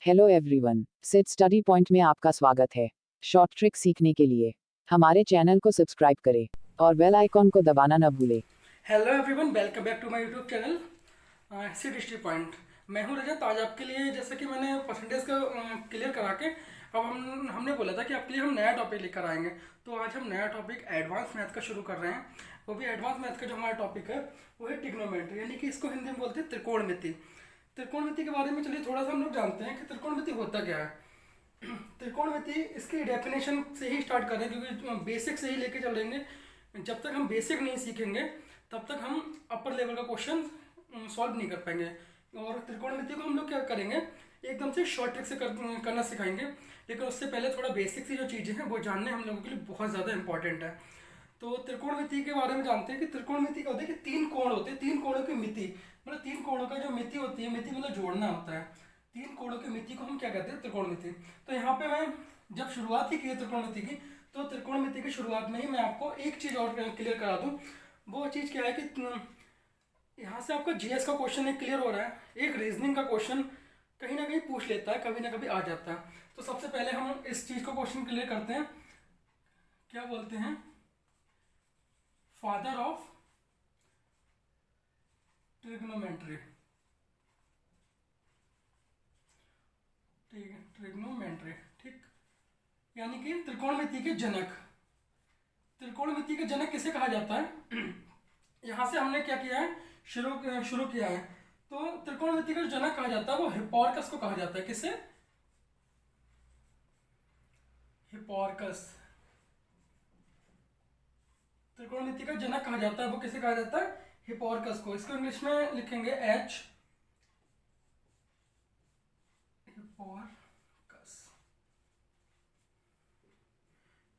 Hello everyone, sit study point में आपका स्वागत है। शॉर्ट ट्रिक सीखने के लिए हमारे चैनल को सब्सक्राइब करें और बेल आइकॉन को दबाना न भूलें। Hello everyone, welcome back to my YouTube channel sit history point. मैं हूं रजत। आज आपके लिए, जैसे कि मैंने परसेंटेज का क्लियर करा के, अब हमने बोला था कि आपके लिए हम नया टॉपिक लेकर आएंगे। तो आज हम नया टॉपिक एडवांस मैथ का शुरू कर रहे हैं। वो भी एडवांस मैथ का जो हमारा टॉपिक है वो है ट्रिग्नोमेट्री, यानी कि इसको हिंदी में बोलते हैं त्रिकोणमिति। त्रिकोणमिति के बारे में चलिए थोड़ा सा हम लोग जानते हैं कि त्रिकोणमिति होता क्या है। त्रिकोणमिति, इसकी डेफिनेशन से ही स्टार्ट करें क्योंकि बेसिक से ही लेके चलेंगे। जब तक हम बेसिक नहीं सीखेंगे तब तक हम अपर लेवल का क्वेश्चन सॉल्व नहीं कर पाएंगे। और त्रिकोणमिति को हम लोग क्या करेंगे, एकदम से शॉर्ट ट्रिक से करना सिखाएंगे। लेकिन उससे पहले थोड़ा बेसिक सी जो चीज़ें हैं वो जानने हम लोगों के लिए बहुत ज़्यादा इंपॉर्टेंट है। तो त्रिकोणमिति के बारे में जानते हैं कि त्रिकोणमिति क्या होती है कि तीन कोण होते हैं। तीन कोणों की मिति, मतलब तीन कोणों का जो मिति होती है, मिति मतलब जोड़ना होता है। तीन कोणों की मिति को हम क्या कहते हैं, त्रिकोणमिति। तो यहाँ पे मैं जब शुरुआत ही की है त्रिकोणमिति की, तो त्रिकोणमिति की शुरुआत में ही मैं आपको एक चीज़ और क्लियर करा दूँ। वो चीज़ क्या है कि यहाँ से आपका जीएस का क्वेश्चन एक क्लियर हो रहा है, एक रीजनिंग का क्वेश्चन कहीं ना कहीं पूछ लेता है, कभी ना कभी आ जाता है। तो सबसे पहले हम इस चीज़ को क्वेश्चन क्लियर करते हैं। क्या बोलते हैं, फादर ऑफ ट्रिग्नोमेट्री। ट्रिग्नोमेट्री, ठीक, यानी कि त्रिकोणमिति के जनक। त्रिकोणमिति के जनक किसे कहा जाता है यहाँ से हमने क्या किया है, शुरू किया है। तो त्रिकोणमिति का जो जनक कहा जाता है वो हिप्पार्कस को कहा जाता है। किसे? हिप्पार्कस। त्रिकोणमिति का जनक कहा जाता है वो किसे कहा जाता है, हिप्पार्कस को। इसको इंग्लिश में लिखेंगे एच, हिप्पार्कस,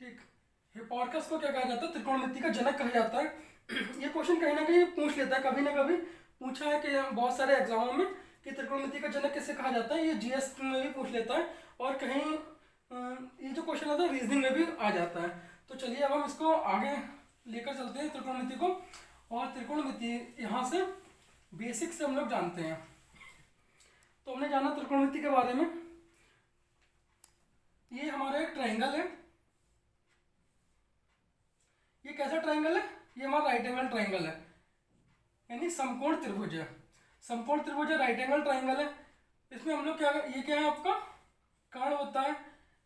ठीक। हिप्पार्कस को क्या कहा जाता है, त्रिकोणमिति का जनक कहा जाता है। ये क्वेश्चन कहीं ना कहीं पूछ लेता है, कभी ना कभी पूछा है कि बहुत सारे एग्जामों में कि त्रिकोणमिति का जनक किसे कहा जाता है। ये जीएस में भी पूछ लेता है और कहीं ये जो क्वेश्चन आता है रीजनिंग में भी आ जाता है। तो चलिए अब हम इसको आगे लेकर चलते हैं त्रिकोणमिति को। और त्रिकोणमिति यहाँ से बेसिक से हम लोग जानते हैं। तो हमने जाना त्रिकोणमिति के बारे में। ये हमारा एक ट्राइंगल है। ये कैसा ट्राइंगल है, ये हमारा राइट एंगल ट्राइंगल है, यानी समकोण त्रिभुज है। समकोण त्रिभुज है, राइट एंगल ट्राइंगल है। इसमें हम लोग क्या, ये क्या है आपका कर्ण होता है,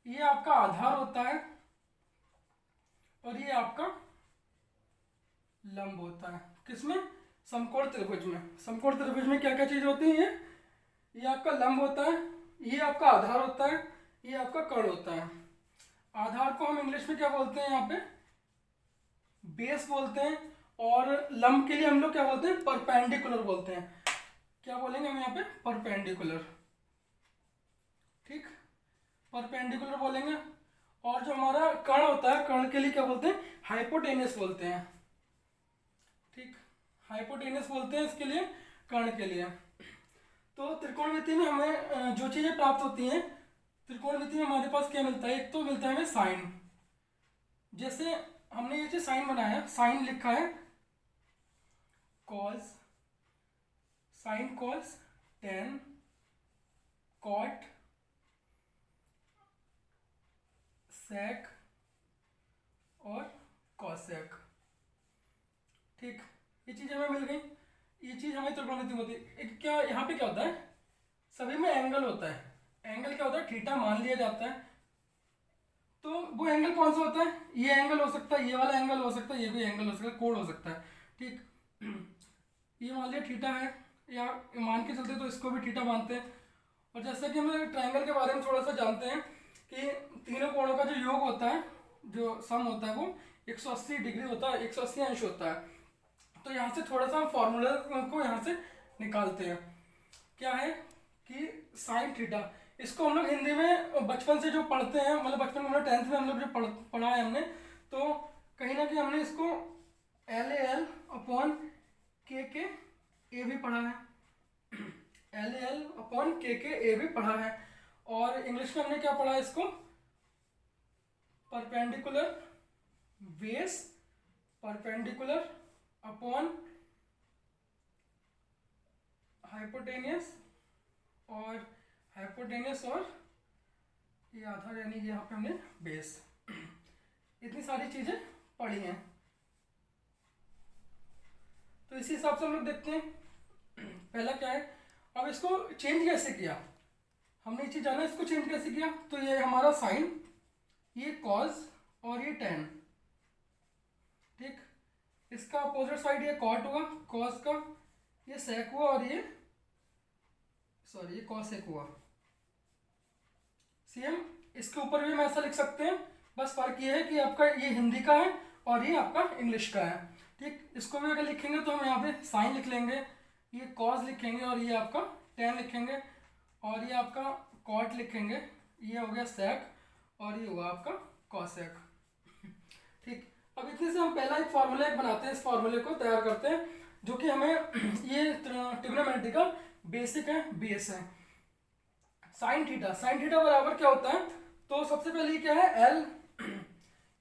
ये आपका आधार होता है और ये आपका लंब होता है। किसमें? समकोण त्रिभुज में। समकोण त्रिभुज में क्या क्या चीज होती है, ये आपका लंब होता है, ये आपका आधार होता है, ये आपका कर्ण होता है। आधार को हम इंग्लिश में क्या बोलते हैं, यहाँ पे बेस बोलते हैं। और लंब के लिए हम लोग क्या बोलते हैं, परपेंडिकुलर बोलते हैं। क्या बोलेंगे हम यहाँ पे, परपेंडिकुलर, ठीक, परपेंडिकुलर बोलेंगे। और जो हमारा कर्ण होता है, कर्ण के लिए क्या बोलते हैं, हाइपोटेनस बोलते हैं, ठीक, हाइपोटेनस बोलते हैं इसके लिए, कर्ण के लिए। तो त्रिकोणमिति में हमें जो चीज़ें प्राप्त होती हैं, त्रिकोणमिति में हमारे पास क्या मिलता है, एक तो मिलता है हमें साइन। जैसे हमने ये जो साइन बनाया, साइन लिखा है cos, sine cos, tan, cot, sec और कॉसेक, ठीक। ये चीज़ हमें मिल गई, ये चीज़ हमें त्रिकोणमिति में होती है। एक क्या यहाँ पे क्या होता है, सभी में एंगल होता है। एंगल क्या होता है, थीटा मान लिया जाता है। तो वो एंगल कौन सा होता है, ये एंगल हो सकता है, ये वाला एंगल हो सकता है, ये भी एंगल हो सकता है, कोण हो सकता है, ठीक। ये मान लिया थीटा है, या मान के चलते तो इसको भी थीटा मानते हैं। और जैसा कि हम ट्रायंगल के बारे में थोड़ा सा जानते हैं कि तीनों कोणों का जो योग होता है, जो सम होता है, वो 180 डिग्री होता है, 180 अंश होता है। तो यहाँ से थोड़ा सा हम फॉर्मूला को यहाँ से निकालते हैं। क्या है कि साइन थीटा, इसको हम लोग हिंदी में बचपन से जो पढ़ते हैं, मतलब बचपन में 10th में हम लोग जो पढ़ा है हमने, तो कहीं ना कहीं हमने इसको एल एल अपॉन के ए भी पढ़ा है, एल एल अपॉन के ए भी पढ़ा है। और इंग्लिश में हमने क्या पढ़ा है इसको, perpendicular base, perpendicular upon hypotenuse और हाइपोटेनियस और ये आधार यानी यहाँ पे हमने बेस। इतनी सारी चीज़ें पढ़ी हैं। तो इसी हिसाब से हम लोग देखते हैं पहला क्या है। अब इसको चेंज कैसे किया, हमने ये चीज़ जाना इसको चेंज कैसे किया। तो ये हमारा साइन, ये कॉज और ये टेन, ठीक। इसका अपोजिट साइड ये कॉट हुआ, कॉस का ये सेक हुआ और ये कॉसेक हुआ। सेम इसके ऊपर भी हम ऐसा लिख सकते हैं, बस फर्क ये है कि आपका ये हिंदी का है और ये आपका इंग्लिश का है, ठीक। इसको भी अगर लिखेंगे तो हम यहाँ पे साइन लिख लेंगे, ये कॉस लिखेंगे और ये आपका टेन लिखेंगे और ये आपका कॉट लिखेंगे, ये हो गया सेक और ये हुआ आपका कॉसेक, ठीक। अब इतने से हम पहला एक फार्मूला बनाते हैं, इस फार्मूले को तैयार करते हैं जो कि हमें ये ट्रिग्नोमेट्री का बेसिक है, बेस है। साइन थीटा, साइन थीटा बराबर क्या होता है, तो सबसे पहले क्या है एल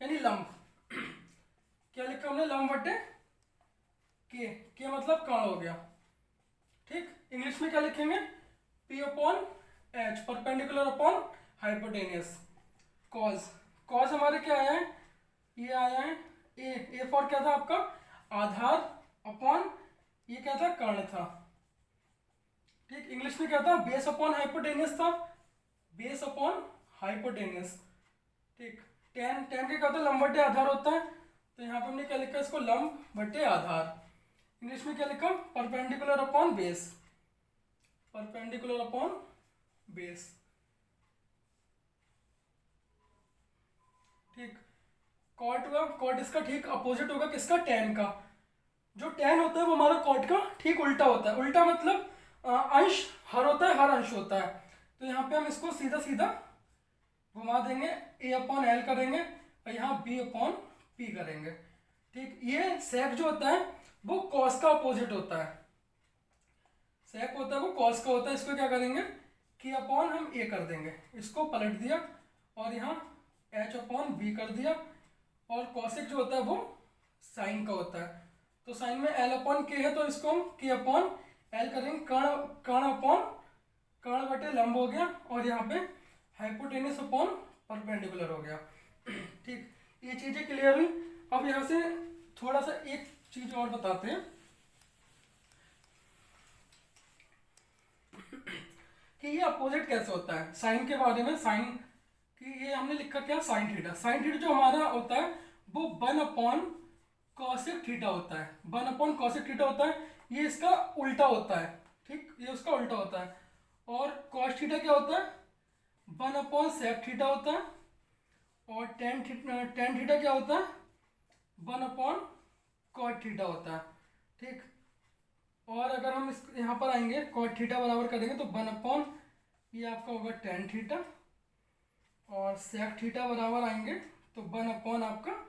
यानी लंब, क्या लिखा हमने लंब बटे के मतलब कर्ण हो गया, ठीक। इंग्लिश में क्या लिखेंगे P upon H perpendicular upon hypotenuse. Cause, cause हमारे क्या आया है, ये आया है ए फॉर क्या था आपका आधार अपॉन ये क्या था कर्ण था, ठीक। इंग्लिश में क्या था बेस अपॉन हाइपोटेनियस था, बेस अपॉन हाइपोटेनियस, ठीक। टेन, टेन का क्या होता है लंब बटे आधार होता है, तो यहाँ पे हमने क्या लिखा इसको लंब बटे आधार। इंग्लिश में क्या लिखा perpendicular upon base, perpendicular upon base, ठीक। कॉट हुआ, कॉट इसका ठीक अपोजिट होगा किसका टेन का। जो टेन होता है वो हमारा कॉट का ठीक उल्टा होता है, उल्टा मतलब अंश हर होता है, हर अंश होता है। तो यहाँ पे हम इसको सीधा सीधा घुमा देंगे, ए अपॉन एल करेंगे और यहाँ बी अपॉन पी करेंगे, ठीक। ये सेक जो होता है वो कॉस का अपोजिट होता है, सेक होता है वो कॉस का होता है। इसको क्या करेंगे कि अपॉन हम ए कर देंगे, इसको पलट दिया और यहाँ एच अपॉन बी कर दिया, और कॉसेक जो होता है वो साइन का होता है। तो साइन में एल अपॉन के है तो इसको हम के अपॉन एल करेंगे, कर्ण, कर्ण अपॉन कर्ण बटे लंब हो गया और यहाँ पे हाइपोटेनियस अपॉन परपेंडिकुलर हो गया, ठीक। ये चीज़ें क्लियर हुई। अब यहाँ से थोड़ा सा एक चीज और बताते हैं कि ये अपोजिट कैसे होता है साइन के बारे में। साइन कि ये हमने लिखा क्या साइन थीटा, साइन थीटा जो हमारा होता है वो 1 अपॉन कॉसेक थीटा होता है, 1 अपॉन कॉसेक थीटा होता है। ये इसका उल्टा होता है, ठीक, ये उसका उल्टा होता है। और कॉस थीटा क्या होता है 1 अपॉन सेक थीटा होता है, और टेन थीटा क्या होता है 1 अपॉन कॉट थीटा होता है, ठीक। और अगर हम इस यहाँ पर आएंगे कॉट थीटा बराबर करेंगे तो 1 अपॉन ये आपका होगा टेन थीटा, और सेक थीटा बराबर आएंगे तो 1 अपॉन आपका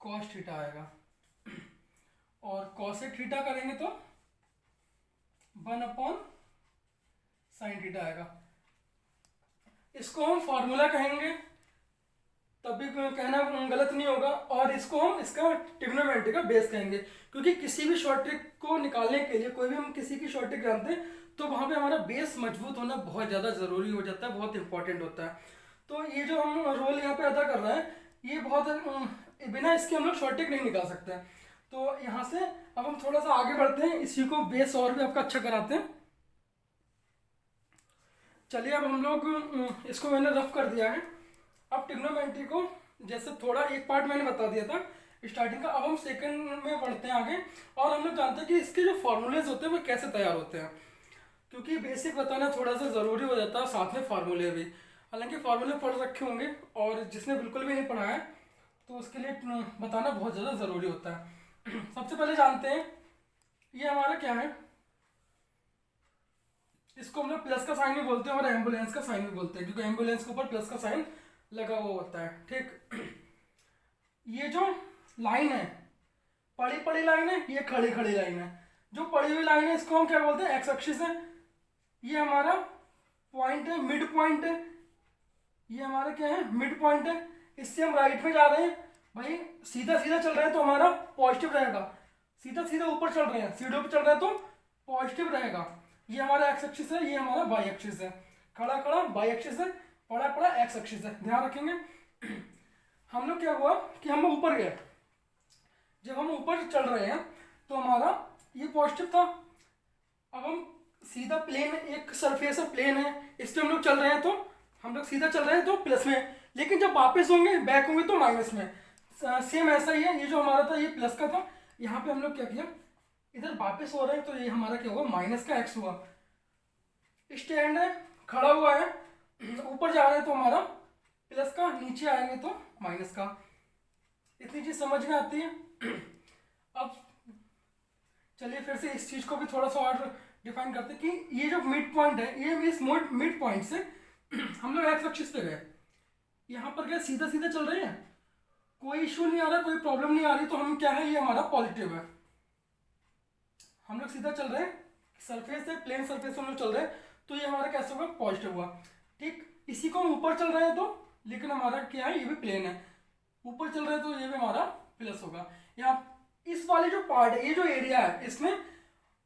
कॉस थीटा आएगा, और कॉसेक थीटा करेंगे तो 1 अपॉन साइन थीटा आएगा। इसको हम फार्मूला कहेंगे तभी कहना गलत नहीं होगा, और इसको हम इसका ट्रिग्नोमेट्री का बेस कहेंगे, क्योंकि किसी भी शॉर्ट ट्रिक को निकालने के लिए कोई भी हम किसी की शॉर्ट ट्रिक जानते हैं तो वहाँ पे हमारा बेस मजबूत होना बहुत ज़्यादा ज़रूरी हो जाता है, बहुत इंपॉर्टेंट होता है। तो ये जो हम रोल यहाँ पे अदा कर रहे हैं ये बहुत बिना इसके हम लोग शॉर्ट ट्रिक नहीं निकाल सकते हैं। तो यहाँ से अब हम थोड़ा सा आगे बढ़ते हैं, इसी को बेस और भी आपका अच्छा कराते हैं। चलिए अब हम लोग इसको मैंने रफ कर दिया है। अब ट्रिग्नोमेट्री को जैसे थोड़ा एक पार्ट मैंने बता दिया था स्टार्टिंग का, अब हम सेकंड में बढ़ते हैं आगे, और हम लोग जानते हैं कि इसके जो फार्मूलेज होते हैं वो कैसे तैयार होते हैं, क्योंकि बेसिक बताना थोड़ा सा ज़रूरी हो जाता है, साथ में फार्मूले भी। हालांकि फार्मूले पढ़ रखे होंगे और जिसने बिल्कुल भी नहीं पढ़ा है तो उसके लिए बताना बहुत ज़्यादा ज़रूरी होता है। सबसे पहले जानते हैं ये हमारा क्या है, इसको हम लोग प्लस का साइन भी बोलते हैं और एम्बुलेंस का साइन भी बोलते हैं, क्योंकि एम्बुलेंस के ऊपर प्लस का साइन लगा हुआ होता है, ठीक। ये जो लाइन है पड़ी पड़ी लाइन है, ये खड़ी खड़ी लाइन है। जो पड़ी हुई लाइन है इसको हम क्या बोलते हैं एक्स एक्सिस है, ये हमारा पॉइंट है, मिड पॉइंट है, ये हमारा क्या है मिड पॉइंट है। इससे हम राइट में जा रहे हैं भाई, सीधा सीधा चल रहे हैं तो हमारा पॉजिटिव रहेगा, सीधा सीधा ऊपर चल रहे हैं सीढ़ियों पे चल रहे हैं तो पॉजिटिव रहेगा। ये हमारा एक्स एक्सिस है, ये हमारा वाई एक्सिस है। खड़ा खड़ा वाई एक्सिस है, पड़ा पड़ा एक्स एक्सिस है। ध्यान रखेंगे। हम लोग क्या हुआ कि हम ऊपर गए, जब हम ऊपर चल रहे हैं तो हमारा ये पॉजिटिव था। अब हम सीधा प्लेन, एक सरफेस है प्लेन है, इस पे हम लोग चल रहे हैं, तो हम लोग सीधा चल रहे हैं तो प्लस में, लेकिन जब वापस होंगे बैक होंगे तो माइनस में। सेम ऐसा ही है, ये जो हमारा था ये प्लस का था, यहाँ पे हम लोग क्या किया, इधर वापस हो रहे हैं तो ये हमारा क्या हुआ, माइनस का एक्स हुआ। स्टैंड है, खड़ा हुआ है, ऊपर जा रहे हैं तो हमारा प्लस का, नीचे आएंगे तो माइनस का। इतनी चीज समझ में आती है। अब चलिए फिर से इस चीज को भी थोड़ा सा और डिफाइन करते हैं कि ये जो मिड पॉइंट है, ये इस मिड पॉइंट से हम लोग एक्स एक्सिस पे गए, यहाँ पर गए, सीधा सीधा चल रहे हैं, कोई इशू नहीं आ रहा, कोई प्रॉब्लम नहीं आ रही, तो हम क्या है, ये हमारा पॉजिटिव है। हम लोग सीधा चल रहे हैं, सरफेस है, प्लेन सरफेस हम लोग चल रहे हैं, तो ये हमारा कैसे होगा, पॉजिटिव हुआ। ठीक, इसी को हम ऊपर चल रहे हैं तो, लेकिन हमारा क्या है, ये भी प्लेन है, ऊपर चल रहे हैं तो ये भी हमारा प्लस होगा। यहाँ इस वाले जो पार्ट है, ये जो एरिया है, इसमें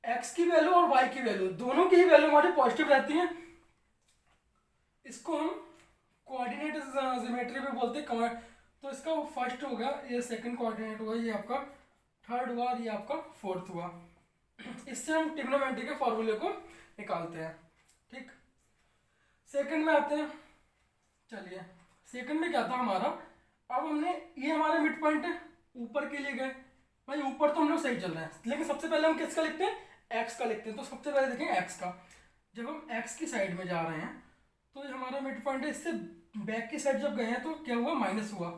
एक्स की वैल्यू और वाई की वैल्यू, दोनों की ही वैल्यू हमारी पॉजिटिव रहती है। इसको हम कोऑर्डिनेट ज्योमेट्री में बोलते हैं। तो इसका फर्स्ट होगा, ये सेकंड कोऑर्डिनेट होगा, ये आपका थर्ड हुआ और ये आपका फोर्थ हुआ। इससे हम ट्रिग्नोमेट्री के फॉर्मूले को निकालते हैं। ठीक, सेकंड में आते हैं। चलिए सेकंड में क्या था हमारा, अब हमने, ये हमारा मिड पॉइंट है, ऊपर के लिए गए भाई, ऊपर तो हम लोग सही चल रहे हैं, लेकिन सबसे पहले हम किसका लिखते हैं, एक्स का लिखते हैं। तो सबसे पहले देखेंगे एक्स का, जब हम एक्स की साइड में जा रहे हैं तो ये हमारा मिड पॉइंट है, इससे बैक की साइड जब गए हैं तो क्या हुआ, माइनस हुआ,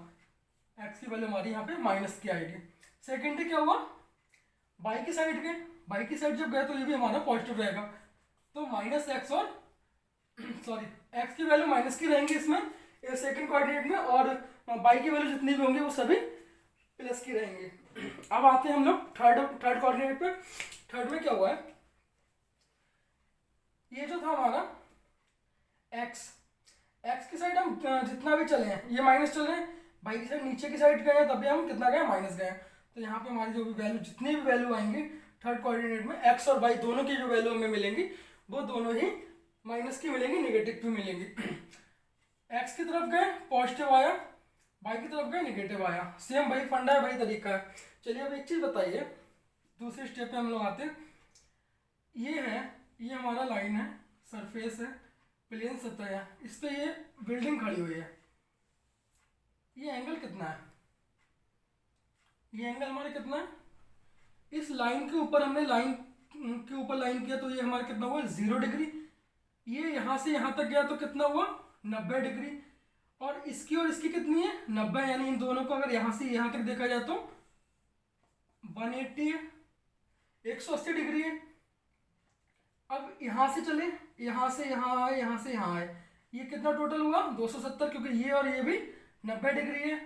एक्स की वैल्यू हमारी यहाँ पे माइनस की आएगी। सेकेंड क्या हुआ, बाई की साइड गए, बाई की साइड जब गए तो ये भी हमारा पॉजिटिव रहेगा, तो माइनस एक्स और सॉरी एक्स की वैल्यू माइनस की रहेंगी इसमें, सेकंड कोऑर्डिनेट में, और बाई की वैल्यू जितनी भी होंगी वो सभी प्लस की रहेंगी। अब आते हैं हम लोग थर्ड कोऑर्डिनेट पे। थर्ड में क्या हुआ है, ये जो था हमारा एक्स की साइड हम जितना भी चले हैं, ये माइनस चले हैं, बाई की साइड नीचे की साइड गए तब भी हम कितना गए, माइनस गए। तो यहाँ पे हमारी जो भी वैल्यू, जितनी भी वैल्यू आएंगी थर्ड कोऑर्डिनेट में, एक्स और वाई दोनों की जो वैल्यू हमें मिलेंगी वो दोनों ही माइनस की मिलेंगी, नेगेटिव भी मिलेंगी। एक्स की तरफ गए पॉजिटिव आया, वाई की तरफ गए नेगेटिव आया। सेम वही फंडा है, वही तरीका है। चलिए अब एक चीज़ बताइए, दूसरे स्टेप पे हम लोग आते हैं। ये है, ये हमारा लाइन है, सरफेस है, प्लेन सतह है, इस पे ये बिल्डिंग खड़ी हुई है, ये एंगल कितना है, ये एंगल हमारा कितना है, इस लाइन के ऊपर हमने लाइन के ऊपर लाइन किया तो ये हमारा कितना हुआ, 0 डिग्री। ये यहाँ से यहाँ तक गया तो कितना हुआ, 90 डिग्री। और इसकी कितनी है, 90, यानी इन दोनों को अगर यहाँ से यहाँ तक देखा जाए तो 180 है, 180 डिग्री है। अब यहाँ से चले, यहाँ से यहाँ आए, यहाँ से यहाँ आए, ये कितना टोटल हुआ, 270, क्योंकि ये और ये भी 90 डिग्री है,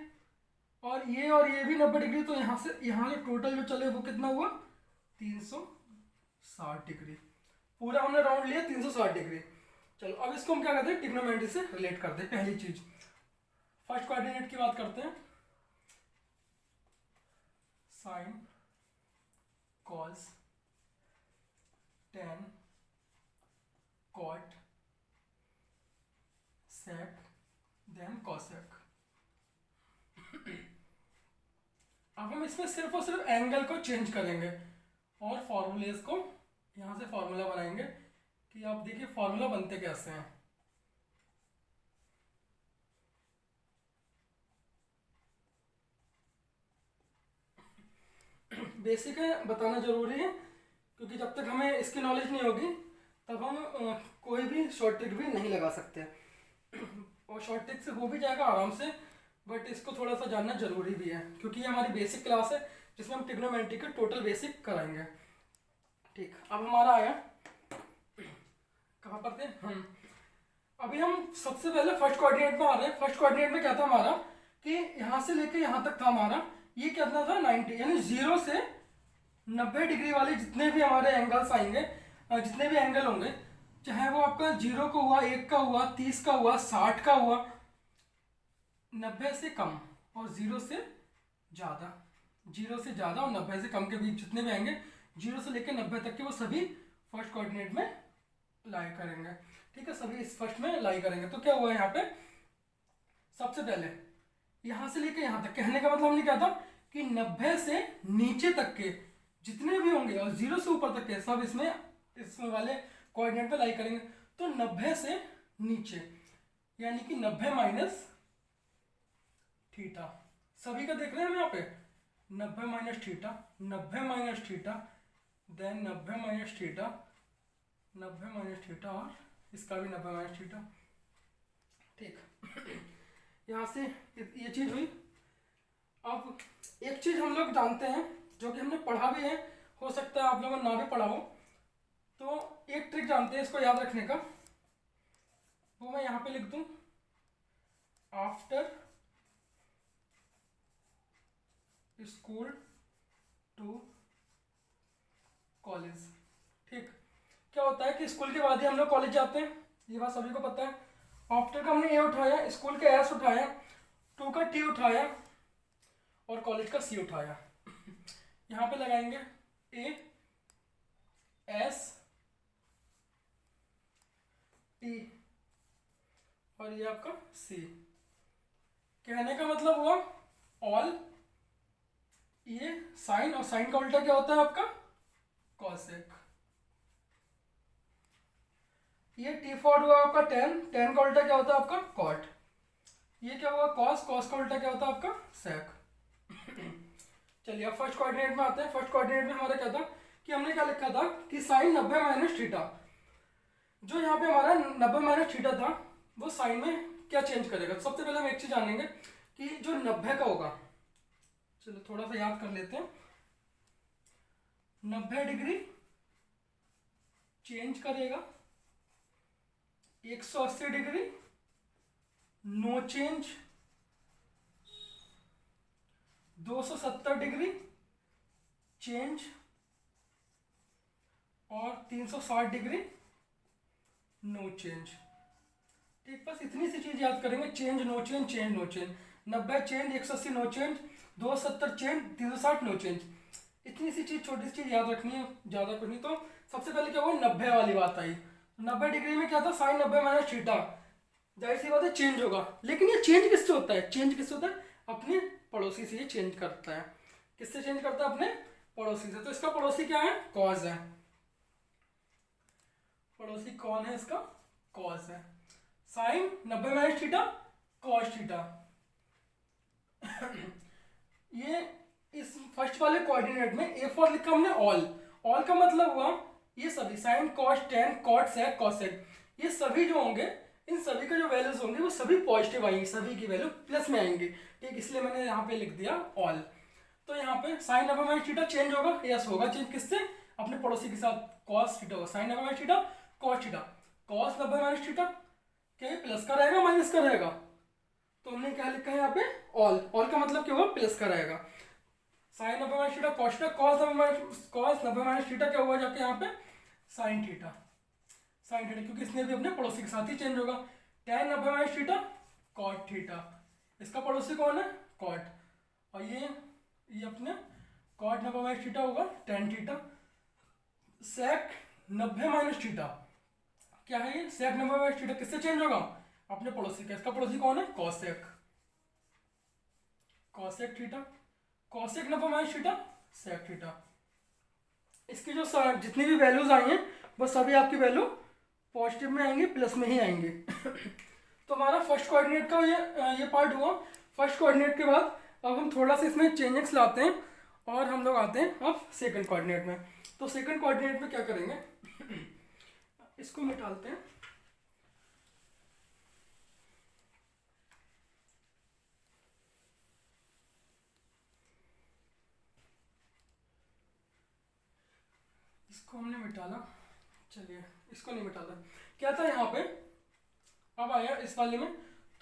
और ये भी 90 डिग्री, तो यहाँ से यहाँ से टोटल जो चले वो कितना हुआ, 360 डिग्री। पूरा हमने राउंड लिया 360 डिग्री। चलो अब इसको हम क्या करते हैं, ट्रिग्नोमेट्री से रिलेट करते हैं। पहली चीज फर्स्ट कोऑर्डिनेट की बात करते हैं, साइन, कॉस, टेन, कॉट, सेक, देन कॉसेक। अब हम इसमें सिर्फ और सिर्फ एंगल को चेंज करेंगे और फॉर्मूलेस को यहाँ से फॉर्मूला बनाएंगे कि आप देखिए फॉर्मूला बनते कैसे हैं। बेसिक है, बताना जरूरी है, क्योंकि जब तक हमें इसकी नॉलेज नहीं होगी तब हम कोई भी शॉर्ट ट्रिक भी नहीं लगा सकते। और शॉर्ट ट्रिक से हो भी जाएगा आराम से, बट इसको थोड़ा सा जानना जरूरी भी है, क्योंकि ये हमारी बेसिक क्लास है जिसमें हम ट्रिग्नोमेट्री के टोटल बेसिक कराएंगे। ठीक, अब हमारा आया, कहाँ पर थे हम, अभी हम सबसे पहले फर्स्ट कोऑर्डिनेट में आ रहे हैं। फर्स्ट कोऑर्डिनेट में क्या था हमारा कि यहाँ से लेके यहाँ तक था हमारा, ये कितना था 90, यानी 0 से 90 डिग्री वाले जितने भी हमारे एंगल्स आएंगे, जितने भी एंगल होंगे, चाहे वो आपका 0 का हुआ, 1 का हुआ, 30 का हुआ, 60 का हुआ, 90 से कम और 0 से ज़्यादा, 0 से ज़्यादा और 90 से कम के बीच जितने भी आएंगे, 0 से लेकर 90 तक के, वो सभी फर्स्ट कोऑर्डिनेट में लाया करेंगे। ठीक है, सभी इस फर्स्ट में लाई करेंगे। तो क्या हुआ यहाँ पे, सबसे पहले यहाँ से लेके यहाँ तक, कहने का मतलब हमने क्या था कि 90 से नीचे तक के जितने भी होंगे और 0 से ऊपर तक के सब इसमें वाले कोऑर्डिनेट पे लाई करेंगे। तो 90 से नीचे यानी कि 90 माइनस थीटा, सभी का देख रहे हैं हम यहाँ पे, 90 minus theta, 90 minus theta, then 90 minus theta, 90 minus theta, और इसका भी 90 माइनस थीटा। ठीक, यहाँ से ये चीज़ हुई। अब एक चीज़ हम लोग जानते हैं जो कि हमने पढ़ा भी है, हो सकता है आप लोगों ने ना भी पढ़ा हो, तो एक ट्रिक जानते हैं इसको याद रखने का, वो मैं यहाँ पे लिख दूँ, आफ्टर स्कूल टू कॉलेज। ठीक, क्या होता है कि स्कूल के बाद ही हम लोग कॉलेज जाते हैं, ये बात सभी को पता है। आफ्टर का हमने ए उठाया, स्कूल का एस उठाया, टू का टी उठाया और कॉलेज का सी उठाया। यहाँ पे लगाएंगे ए एस टी और ये आपका सी। कहने का मतलब हुआ ऑल, ये साइन, और साइन का उल्टा क्या होता है आपका कॉसेक। ये टी फॉर हुआ आपका टेन, टेन का उल्टा क्या होता है आपका कॉट। ये क्या हुआ कॉस, कॉस का उल्टा क्या होता है आपका सेक। चलिए अब फर्स्ट कोऑर्डिनेट में आते हैं। फर्स्ट कोऑर्डिनेट में हमारा क्या था कि हमने क्या लिखा था कि साइन 90 माइनस थीटा, जो यहाँ पे हमारा 90 माइनस थीटा था वो साइन में क्या चेंज करेगा। सबसे पहले हम एक चीज जानेंगे कि जो 90 का होगा, चलो थोड़ा सा याद कर लेते हैं, 90 डिग्री चेंज करेगा, 180 degree no change, 270 degree change और 360 डिग्री नो चेंज। ठीक, बस इतनी सी चीज याद करेंगे, change no change, change no change, 90 change, 180 no change, 270 change, 360 no change. इतनी सी चीज, छोटी सी चीज याद रखनी है, ज्यादा कुछ नहीं। तो सबसे पहले क्या हुआ 90 वाली बात आई, 90 डिग्री में क्या था साइन 90 माइनस थीटा, जाहिर सी बात है चेंज होगा। लेकिन ये चेंज किससे होता है, चेंज किससे होता है, अपने पड़ोसी से ये चेंज करता है। किससे चेंज करता है, अपने पड़ोसी से। तो इसका पड़ोसी क्या है, कॉज है। पड़ोसी कौन है इसका, कॉज है। Sine 90 minus theta cos theta. ये इस फर्स्ट वाले कोऑर्डिनेट में ए फॉर लिखा हमने ऑल, ऑल का मतलब हुआ ये सभी sine cos tan cot sec cosec, ये सभी जो होंगे इन सभी के जो वैल्यूज होंगे वो सभी पॉजिटिव आएंगे, सभी की वैल्यू प्लस में आएंगे। ठीक, इसलिए मैंने यहाँ पे लिख दिया ऑल। तो यहाँ पे साइन 90 माइनस थीटा चेंज होगा, यस होगा चेंज, किससे, अपने पड़ोसी के साथ, कॉस थीटा होगा, sine 90 minus theta cos theta, cos 90 minus theta क्या प्लस का रहेगा माइनस का रहेगा, तो हमने क्या लिखा है यहाँ पे ऑल, ऑल का मतलब क्या हुआ प्लस का रहेगा। Sine 90 minus theta cos theta, cos 90 minus theta क्या हुआ जाके यहाँ पे साइन थीटा, साइन थीटा, क्योंकि इसने भी अपने पड़ोसी के साथ ही चेंज होगा। tan 90 minus theta cot theta, इसका पड़ोसी कौन है कॉट, और ये अपने कॉट 90 माइनस थीटा होगा tan theta. Sec 90 minus theta क्या है, ये सेक 90 माइनस थीटा किससे चेंज होगा, अपने पड़ोसी का। इसका पड़ोसी कौन है cosec, cosec theta, cosec 90 minus theta sec theta. इसकी जो जितनी भी वैल्यूज आई हैं वो सभी आपकी वैल्यू पॉजिटिव में आएंगे, प्लस में ही आएंगे। तो हमारा फर्स्ट कोऑर्डिनेट का ये पार्ट हुआ। फर्स्ट कोऑर्डिनेट के बाद अब हम थोड़ा सा इसमें चेंजेस लाते हैं और हम लोग आते हैं अब सेकंड कोऑर्डिनेट में। तो सेकंड कोऑर्डिनेट में क्या करेंगे, इसको मिटाते हैं, इसको हमने मिटाला, चलिए इसको नहीं मिटाता। क्या था यहाँ पे, अब आया इस वाले में,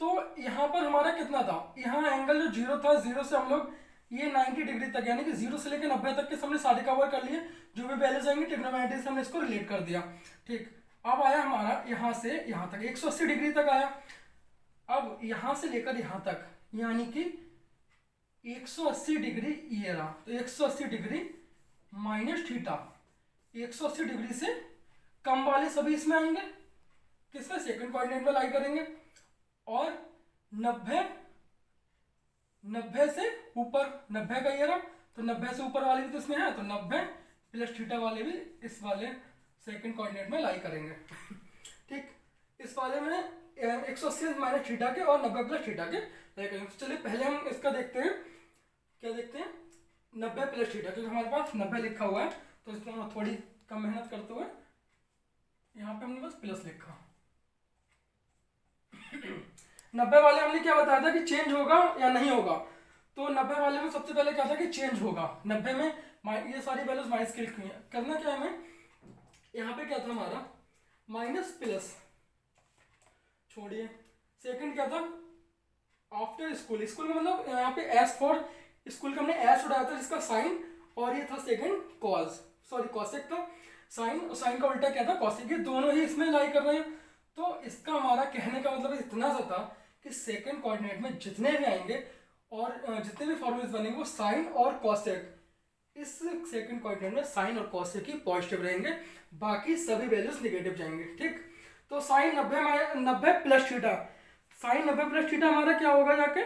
तो यहाँ पर हमारा कितना था, यहाँ एंगल जो जीरो था, जीरो से हम लोग ये 90 डिग्री तक, यानी कि जीरो से लेकर 90 तक के हमने सारे कवर कर लिए, जो भी वैल्यूज आएंगे ट्रिग्नोमेट्री से हमने इसको रिलेट कर दिया। ठीक, अब आया हमारा यहाँ से यहाँ तक 180 डिग्री तक आया। अब यहाँ से लेकर यहाँ तक यानी कि 180 डिग्री ये रहा, तो 180 डिग्री माइनस थीटा, 180 डिग्री से कम वाले सभी इसमें आएंगे, किसमें, सेकंड कोऑर्डिनेट में लाई करेंगे। और 90 90 से ऊपर, 90 का ये रहा, तो 90 से ऊपर वाले भी तो इसमें है, तो 90 प्लस थीटा वाले भी इस वाले सेकंड कोऑर्डिनेट में लाई करेंगे। ठीक, इस वाले में 180 माइनस थीटा के और 90 प्लस थीटा के लाई करेंगे। तो चलिए पहले हम इसका देखते हैं, क्या देखते हैं, 90 प्लस थीटा, क्योंकि हमारे पास 90 लिखा हुआ है, तो इसको हम थोड़ी कम मेहनत करते हुए यहाँ पे हमने बस प्लस लिखा। 90 वाले हमने क्या बताया था कि चेंज होगा या नहीं होगा, तो 90 वाले में सबसे पहले क्या था कि चेंज होगा। 90 में ये सारी वैल्यूज माइनस की लिखी है, करना क्या है हमें, यहाँ पे क्या था हमारा माइनस प्लस, छोड़िए, सेकंड क्या था आफ्टर स्कूल, स्कूल में मतलब यहाँ पे एस फॉर स्कूल का हमने एस उठाया था जिसका साइन, और ये था सेकंड कॉज, सॉरी कॉसेक था, साइन, और साइन का उल्टा क्या था कॉसेक, ये दोनों ही इसमें लाई कर रहे हैं। तो इसका हमारा कहने का मतलब इतना सा था कि सेकंड कोऑर्डिनेट में जितने भी आएंगे और जितने भी फॉर्मूलेस बनेंगे वो साइन और कॉसेक, इस सेकंड कोऑर्डिनेट में साइन और कॉसेक ही पॉजिटिव रहेंगे, बाकी सभी वैल्यूज नेगेटिव जाएंगे। ठीक, तो sine 90 plus theta, sine 90 plus theta हमारा क्या होगा जाके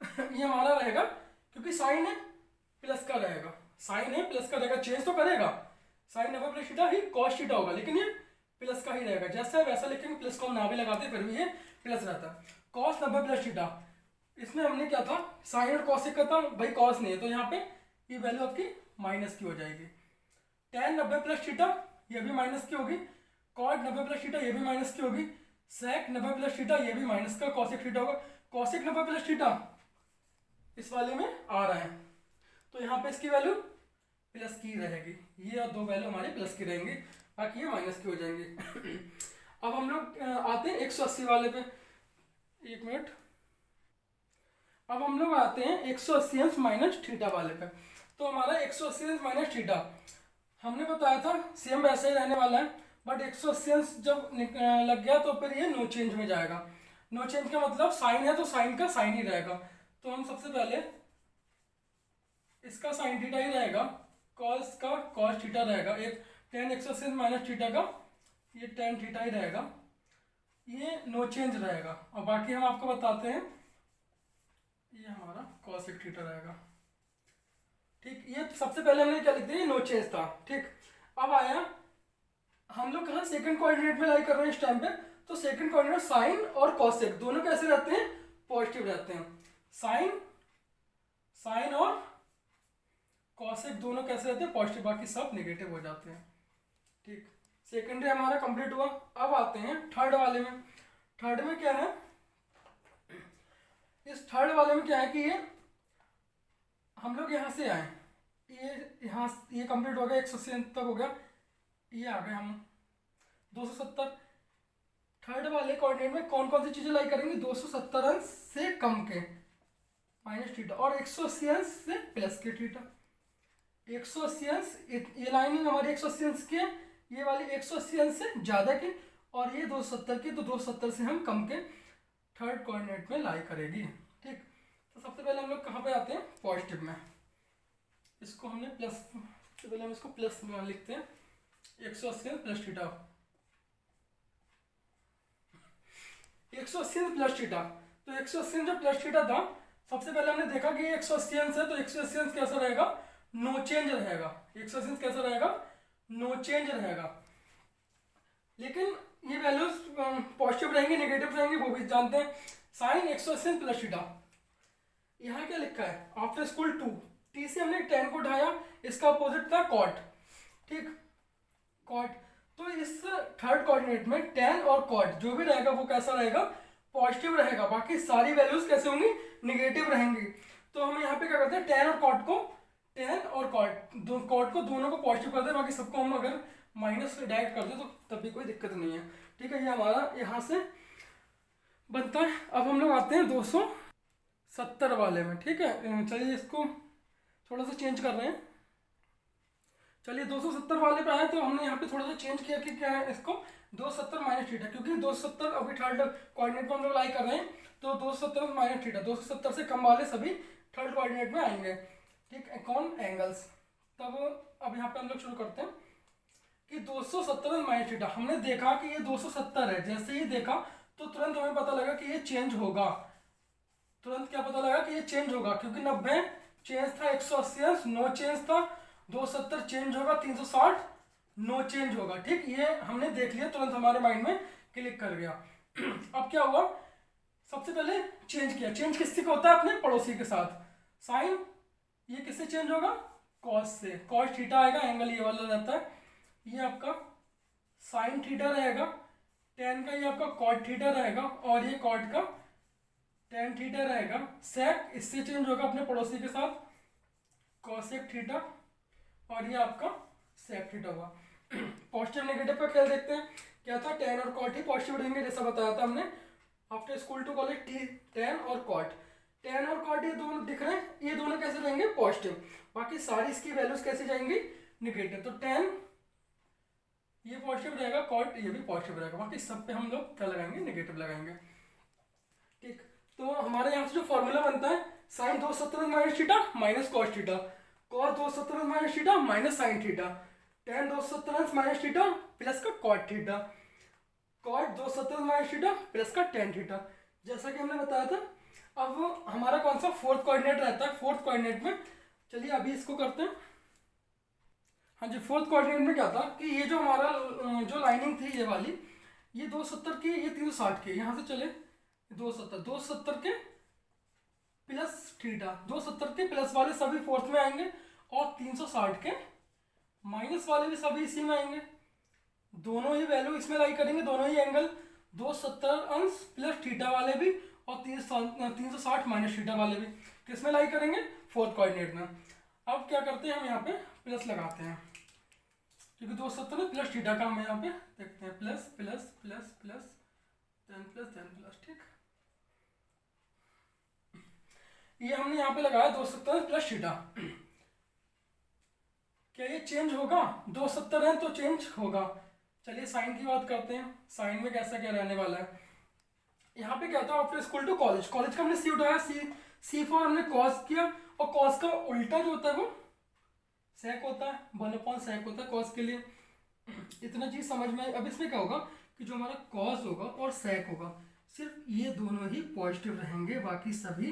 ये हमारा रहेगा, क्योंकि साइन है प्लस का रहेगा, साइन है प्लस का रहेगा, चेंज तो करेगा, साइन 90 प्लस थीटा ही कॉस थीटा होगा, लेकिन ये प्लस का ही रहेगा, जैसा है वैसा लिखेंगे, प्लस को हम ना भी लगाते फिर भी ये प्लस रहता है। कॉस 90 प्लस थीटा, इसमें हमने क्या था साइन और कॉस का था, भाई कॉस नहीं है तो यहाँ पे ये वैल्यू आपकी माइनस की हो जाएगी। टेन 90 प्लस थीटा ये भी माइनस की होगी, कॉट 90 प्लस थीटा ये भी माइनस की होगी, सेक 90 प्लस थीटा ये भी माइनस का कॉसेक थीटा होगा, कॉसेक 90 प्लस थीटा इस वाले में आ रहा है, तो यहाँ पे इसकी वैल्यू प्लस की रहेगी, ये और दो वैल्यू हमारे प्लस की रहेंगी, बाकी ये माइनस की हो जाएंगे। अब हम लोग आते हैं 180 वाले पे, एक मिनट, अब हम लोग आते हैं 180 माइनस थीटा वाले पे। तो हमारा 180 माइनस थीटा हमने बताया था सेम वैसे ही रहने वाला है, बट 180 जब लग गया तो फिर ये नो चेंज में जाएगा। नो चेंज का मतलब साइन है तो साइन का साइन ही रहेगा, तो हम सबसे पहले इसका साइन थीटा ही रहेगा, कॉस का कॉस थीटा रहेगा, एक टेन 180 माइनस थीटा का ये टेन थीटा ही रहेगा, ये नो चेंज रहेगा, और बाकी हम आपको बताते हैं ये हमारा कॉसेक थीटा रहेगा। ठीक, ये सबसे पहले हमने क्या लिख दिया, नो चेंज था। ठीक, अब आया हम लोग कहाँ सेकंड कोऑर्डिनेट में लाई कर रहे हैं इस टाइम पे, तो सेकंड कोऑर्डिनेट साइन और कॉसेक दोनों कैसे रहते हैं, पॉजिटिव रहते हैं, साइन और कॉसेक दोनों कैसे रहते हैं पॉजिटिव, बाकी सब नेगेटिव हो जाते हैं। ठीक, सेकेंडरी हमारा कंप्लीट हुआ। अब आते हैं थर्ड वाले में। थर्ड में क्या है, इस थर्ड वाले में क्या है कि ये हम लोग यहाँ से आए, ये कंप्लीट हो गया, 180 तक हो गया, ये आ गए हम 270। थर्ड वाले कोऑर्डिनेट में कौन कौन सी चीजें लाई करेंगे, 270 अंश से कम के माइनस थीटा और 180 अंश से प्लस के थीटा। 180 अंश ये लाइनिंग हमारी 180 अंश की है, ये वाली 180 अंश से ज्यादा की, और ये 270 की, तो 270 से हम कम के थर्ड कोऑर्डिनेट में लाई करेगी। ठीक, तो सबसे पहले हम लोग कहाँ पे आते हैं, पॉजिटिव में, इसको हमने प्लस, सबसे पहले हम इसको प्लस में लिखते हैं, 180 प्लस थीटा, 180 प्लस थीटा, तो 180 जो प्लस थीटा था, सबसे पहले हमने देखा कि 180 है, तो 180 कैसा रहेगा, नो चेंज रहेगा, 180 कैसा रहेगा, नो चेंज रहेगा, लेकिन ये वैल्यूज पॉजिटिव रहेंगे नेगेटिव रहेंगे वो भी जानते हैं। साइन 180 प्लस थीटा, यहाँ क्या लिखा है, आफ्टर स्कूल 2, टी से हमने 10 को उठाया, इसका अपोजिट था कॉट। ठीक, कॉट, तो इस थर्ड कोऑर्डिनेट में 10 और कॉट जो भी रहेगा वो कैसा रहेगा, पॉजिटिव रहेगा, बाकी सारी वैल्यूज कैसे होंगी, नेगेटिव रहेंगी। तो हम यहाँ पे क्या करते हैं, 10 और कॉट को, 10 और कॉट को दोनों को पॉजिटिव कर दे, बाकी सबको हम अगर माइनस डायरेक्ट कर दे तो तब भी कोई दिक्कत नहीं है। ठीक है, ये हमारा यहाँ से बनता है। अब हम लोग आते हैं 270 वाले में। ठीक है, चलिए इसको थोड़ा सा चेंज कर रहे हैं। चलिए 270 वाले पे आए, तो हमने यहाँ पे थोड़ा सा चेंज किया कि क्या है, इसको 270 माइनस थीटा, क्योंकि 270 अभी थर्ड कोऑर्डिनेट में हम लोग लाई कर रहे हैं, तो 270 माइनस थीटा, 270 से कम वाले सभी थर्ड कोऑर्डिनेट में आएंगे। ठीक है, कौन, एंगल्स। तब अब यहाँ पे हम लोग शुरू करते हैं। कि 270 माइनस थीटा, हमने देखा कि ये 270 है, जैसे ही देखा तो तुरंत हमें पता लगा कि ये चेंज होगा। तुरंत क्या पता लगा कि ये चेंज होगा, क्योंकि 90 चेंज था, 180 नो चेंज था, 270 चेंज होगा, 360 नो चेंज होगा। ठीक, ये हमने देख लिया, तुरंत हमारे माइंड में क्लिक कर गया। अब क्या हुआ, सबसे पहले चेंज किया। चेंज किससे का होता है, अपने पड़ोसी के साथ। साइन ये किससे चेंज होगा, कॉस से। कॉस थीटा आएगा, एंगल ये वाला रहता है, ये आपका साइन थीटा रहेगा। टेन का ये आपका कॉट थीटा रहेगा, और ये कॉट का टेन थीटा रहेगा। सेक इससे चेंज होगा अपने पड़ोसी के साथ, कॉसेक थीटा, और ये आपका सेक थीटा हुआ। पॉजिटिव नेगेटिव का खेल देखते हैं। क्या था, टेन और कॉट ही पॉजिटिव रहेंगे, जैसा बताया था हमने after school to college. Tan और कॉट, टेन और कॉट ये दोनों दिख रहे हैं, ये दोनों कैसे रहेंगे, पॉजिटिव। बाकी सारी इसकी वैल्यूज कैसे जाएंगी, निगेटिव। तो टेन ये पॉजिटिव रहेगा, कॉट ये भी पॉजिटिव रहेगा, बाकी सब पे हम लोग क्या लगाएंगे, निगेटिव लगाएंगे। ठीक, तो हमारे यहाँ से जो फॉर्मूला बनता है, sine 270 minus theta minus cos theta, cos 270 minus theta minus sine theta, tan 270 minus theta plus का cot theta, cot 270 minus theta plus का टेन थीटा, जैसा कि हमने बताया था। अब हमारा कौन सा फोर्थ कोऑर्डिनेट रहता है, फोर्थ कोऑर्डिनेट में चलिए अभी इसको करते हैं। हाँ जी, फोर्थ कोऑर्डिनेट में क्या था कि ये जो हमारा जो लाइनिंग थी ये वाली, ये 270 की, ये 360 की, यहाँ से चले 270 के प्लस थीटा, 270 के प्लस वाले सभी फोर्थ में आएंगे, और 360 के माइनस वाले भी सभी इसी में आएंगे। दोनों ही वैल्यू इसमें लाई करेंगे, दोनों ही एंगल 270 अंश प्लस थीटा वाले भी, और 360 माइनस थीटा वाले भी किसमें लाई करेंगे, फोर्थ कोऑर्डिनेट में। अब क्या करते हैं, हम यहाँ पे प्लस लगाते हैं, क्योंकि 270 प्लस थीटा का हम यहाँ पे देखते हैं, plus plus plus plus 10 plus 10 plus. ठीक, ये हमने यहाँ पे लगाया 270 प्लस थीटा। क्या ये चेंज होगा, 270 है तो चेंज होगा। चलिए साइन की बात करते हैं, साइन में कैसा क्या रहने वाला है। यहाँ पे क्या था, after school to college, college का हमने सी उठाया, सी फॉर हमने कॉस किया, और कॉस का उल्टा जो होता है वो सेक होता है, 1/सेक होता है कॉस के लिए। इतना चीज समझ में। अब इसमें क्या होगा कि जो हमारा कॉस होगा और सेक होगा, सिर्फ ये दोनों ही पॉजिटिव रहेंगे, बाकी सभी